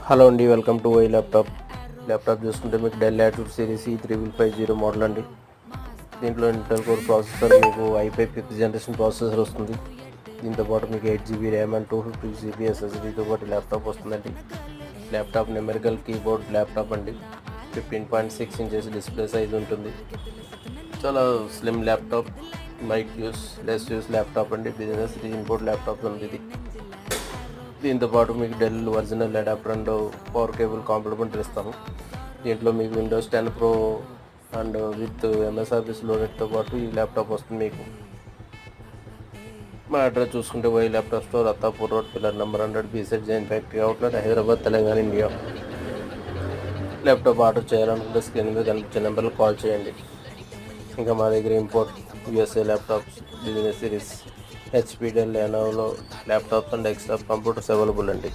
Hello అండి, welcome to why laptop చూసుకుంటే మీకు del latitude series E3550 model అండి. దీంట్లో ఇంటెల్ కోర్ ప్రాసెసర్, మీకు i5 5th జనరేషన్ ప్రాసెసర్ వస్తుంది. దీంతో పాటు మీకు 8GB ర్యామ్ అండ్ 256GB SSDతో పాటు ల్యాప్టాప్ వస్తుందండి. ల్యాప్టాప్ న్యూమెరికల్ కీబోర్డ్ ల్యాప్టాప్ అండి. 15.6 ఇంచెస్ డిస్ప్లే సైజ్ ఉంటుంది. చాలా slim laptop, might use less use laptop అండి. బిజినెస్ ఇంపోర్ట్ ల్యాప్టాప్ ఉంది ఇది. దీంతో పాటు మీకు Dell original adapter and power cable complimentary ఇస్తాము. దీంట్లో మీకు Windows 10 Pro and with MS Office లోడెడ్తో పాటు ఈ ల్యాప్టాప్ వస్తుంది మీకు. మా అడ్రస్ చూసుకుంటే Y laptop store, Attapur road, pillar number 100, బీసెట్ Jain factory outlet, Hyderabad, Telangana, India. Laptop order చేయాలనుకుంటే స్క్రీన్ మీద కనిపించే నెంబర్లో కాల్ చేయండి. ఇంకా మా దగ్గర import USA laptops, business series, HP, Dell, Lenovo laptops and desktop computers available అండి.